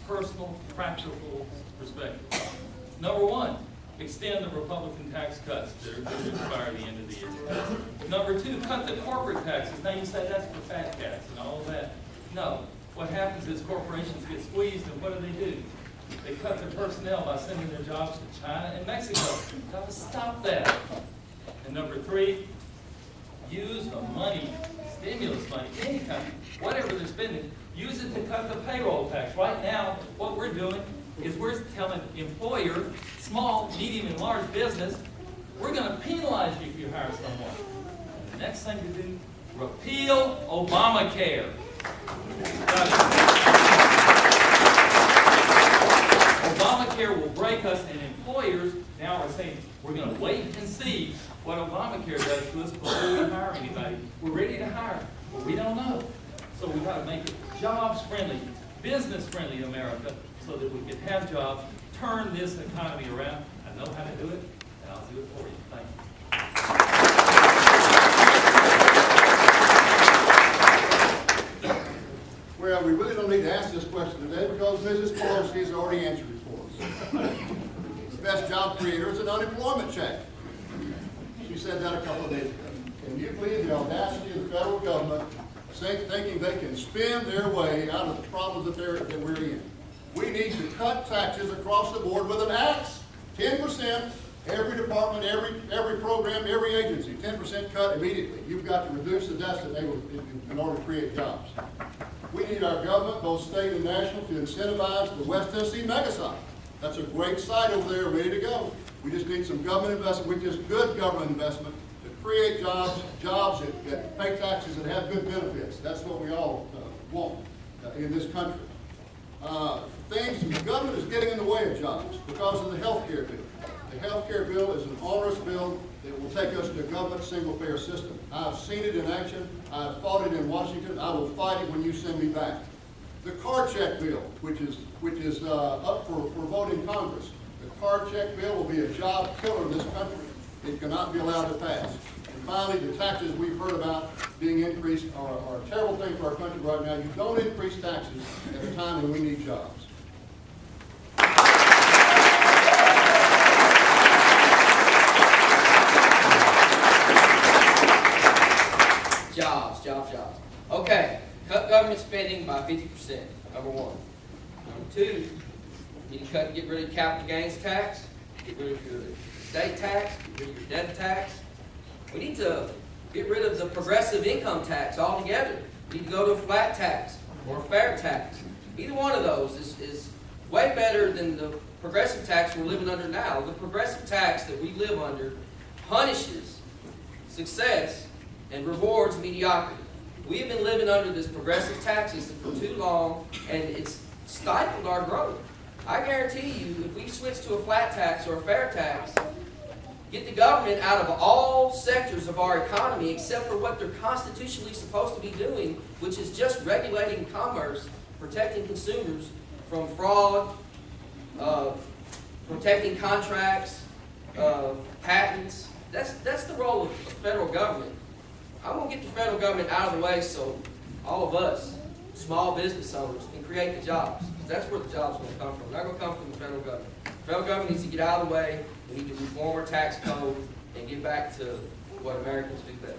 personal, practical perspective. Number one, extend the Republican tax cuts that are going to expire at the end of the year. Number two, cut the corporate taxes. Now you say that's for fat cats and all of that. No. What happens is corporations get squeezed, and what do? They cut their personnel by sending their jobs to China and Mexico. Got to stop that. And number three, use the money, stimulus money, any kind, whatever they're spending, use it to cut the payroll tax. Right now, what we're doing is we're telling employer, small, medium, and large business, we're going to penalize you if you hire someone. And the next thing to do, repeal Obamacare. Obamacare will break us, and employers now are saying, we're going to wait and see what Obamacare does to us before we hire anybody. We're ready to hire, but we don't know. So we've got to make it jobs-friendly, business-friendly America, so that we can have jobs, turn this economy around. I know how to do it, and I'll do it for you. Thank you. Well, we really don't need to ask this question today because Mrs. Pelosi has already answered it for us. The best job creator is an unemployment check. She said that a couple of days ago. Can you believe the audacity of the federal government thinking they can spend their way out of the problems that we're in? We need to cut taxes across the board with an axe. 10%, every department, every program, every agency, 10% cut immediately. You've got to reduce the deficit in order to create jobs. We need our government, both state and national, to incentivize the West Tennessee mega site. That's a great site over there, ready to go. We just need some government investment, which is good government investment, to create jobs that pay taxes and have good benefits. That's what we all want in this country. The government is getting in the way of jobs because of the health care bill. The health care bill is an onerous bill that will take us to a government single-payer system. I've seen it in action. I've fought it in Washington. I will fight it when you send me back. The card check bill, which is up for vote in Congress. The card check bill will be a job killer in this country. It cannot be allowed to pass. And finally, the taxes we've heard about being increased are a terrible thing for our country right now. You don't increase taxes at a time when we need jobs. Jobs. Okay, cut government spending by 50%, number one. Number two, you need to get rid of capital gains tax, get rid of your estate tax, get rid of your death tax. We need to get rid of the progressive income tax altogether. We need to go to a flat tax or a fair tax. Either one of those is way better than the progressive tax we're living under now. The progressive tax that we live under punishes success and rewards mediocrity. We have been living under this progressive tax system for too long, and it's stifled our growth. I guarantee you, if we switch to a flat tax or a fair tax, get the government out of all sectors of our economy except for what they're constitutionally supposed to be doing, which is just regulating commerce, protecting consumers from fraud, protecting contracts, patents. That's the role of the federal government. I want to get the federal government out of the way so all of us, small business owners, can create the jobs. That's where the jobs are going to come from. They're not going to come from the federal government. The federal government needs to get out of the way. We need to reform our tax code and get back to what Americans do best.